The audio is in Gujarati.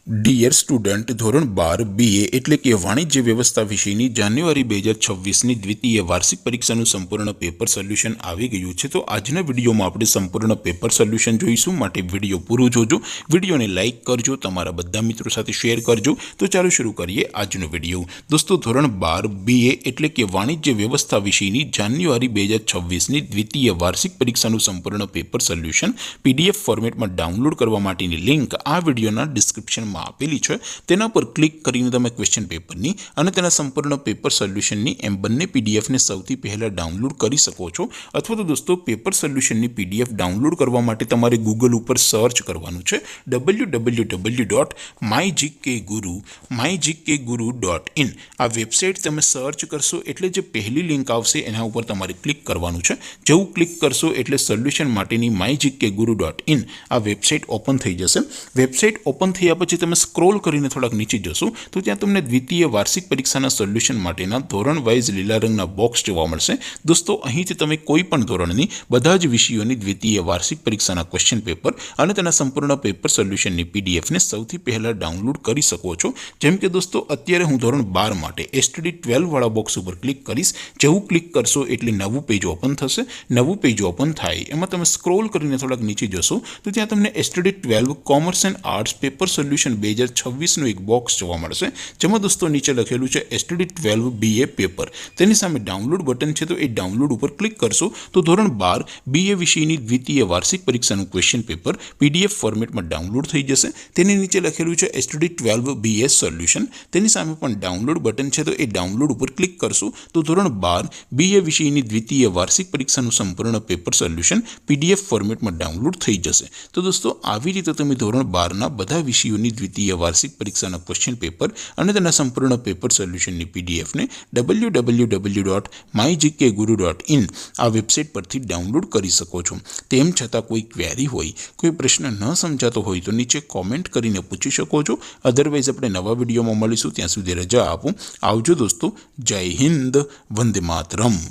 ડિયર સ્ટુડન્ટ, ધોરણ 12 BA એટલે કે વાણિજ્ય વ્યવસ્થા વિષયની જાન્યુઆરી 2026ની દ્વિતીય વાર્ષિક પરીક્ષાનું સંપૂર્ણ પેપર સોલ્યુશન આવી ગયું છે। તો આજના વિડીયોમાં આપણે સંપૂર્ણ પેપર સોલ્યુશન જોઈશું, માટે વિડીયો પૂરું જોજો, વિડીયોને લાઇક કરજો, તમારા બધા મિત્રો સાથે શેર કરજો। તો ચાલો શરૂ કરીએ આજનો વિડીયો। દોસ્તો, ધોરણ 12 BA એટલે કે વાણિજ્ય વ્યવસ્થા વિષયની જાન્યુઆરી 2026ની દ્વિતીય વાર્ષિક પરીક્ષાનું સંપૂર્ણ પેપર સોલ્યુશન PDF ફોર્મેટમાં ડાઉનલોડ કરવા માટેની લિંક આ વિડીયોના ડિસ્ક્રિપ્શનમાં આપેલી છે। તેના પર ક્લિક કરીને તમે ક્વેશ્ચન પેપરની અને તેના સંપૂર્ણ પેપર સોલ્યુશનની એમ બંને PDF ને સૌથી પહેલા ડાઉનલોડ કરી શકો છો। અથવા તો દોસ્તો, પેપર સોલ્યુશનની PDF ડાઉનલોડ કરવા માટે તમારે ગૂગલ ઉપર સર્ચ કરવાનું છે www.mygkguru.in। આ વેબસાઇટ તમે સર્ચ કરશો એટલે જે પહેલી લિંક આવશે એના ઉપર તમારે ક્લિક કરવાનું છે। જેવું ક્લિક કરશો એટલે સોલ્યુશન માટેની mygkguru.in આ વેબસાઇટ ઓપન થઈ જશે। વેબસાઇટ ઓપન થયા પછી તમે સ્ક્રોલ કરીને થોડાક નીચે જશો તો ત્યાં તમને દ્વિતીય વાર્ષિક પરીક્ષાના સોલ્યુશન માટેના ધોરણ વાઇઝ લીલા રંગના બોક્સ જોવા મળશે। દોસ્તો, અહીંથી તમે કોઈ પણ ધોરણની બધા જ વિષયોની દ્વિતીય વાર્ષિક પરીક્ષાના ક્વેશ્ચન પેપર અને તેના સંપૂર્ણ પેપર સોલ્યુશનની PDF ને સૌથી પહેલા ડાઉનલોડ કરી શકો છો। જેમ કે દોસ્તો, અત્યારે હું ધોરણ 12 માટે STD 12 વાળા બોક્સ ઉપર ક્લિક કરીશ। જેવું ક્લિક કરશો એટલે નવું પેજ ઓપન થશે। નવું પેજ ઓપન થાય એમાં તમે સ્ક્રોલ કરીને થોડાક નીચે જશો તો ત્યાં તમને STD 12 commerce and arts paper solution 2026નું એક બોક્સ જોવા મળશે, જેમાં દોસ્તો નીચે લખેલું છે STD 12 BA પેપર। તેની સામે ડાઉનલોડ બટન છે, તો એ ડાઉનલોડ ઉપર ક્લિક કરશો તો ધોરણ 12 BA વિષયની દ્વિતીય વાર્ષિક પરીક્ષાનું ક્વેશ્ચન પેપર PDF ફોર્મેટમાં ડાઉનલોડ થઈ જશે। તેની નીચે લખેલું છે STD 12 BA સોલ્યુશન। તેની સામે પણ ડાઉનલોડ બટન છે, તો એ ડાઉનલોડ ઉપર ક્લિક કરશો તો ધોરણ 12 BA વિષયની દ્વિતીય વાર્ષિક પરીક્ષાનું સંપૂર્ણ પેપર સોલ્યુશન PDF ફોર્મેટમાં ડાઉનલોડ થઈ જશે। તો દોસ્તો, આવી રીતે તમે ધોરણ 12ના બધા વિષયોની દ્વિતીય વાર્ષિક પરીક્ષાના ક્વેશ્ચન પેપર અને તેના સંપૂર્ણ પેપર સોલ્યુશનની PDF ને www.mygkguru.in આ વેબસાઇટ પરથી ડાઉનલોડ કરી શકો છો। તેમ છતાં કોઈ ક્વેરી હોય, કોઈ પ્રશ્ન ન સમજાતો હોય તો નીચે કોમેન્ટ કરીને પૂછી શકો છો। અધરવાઇઝ આપણે નવા વિડીયોમાં મળીશું, ત્યાં સુધી રજા આપો। આવજો દોસ્તો, જય હિન્દ, વંદે માતરમ।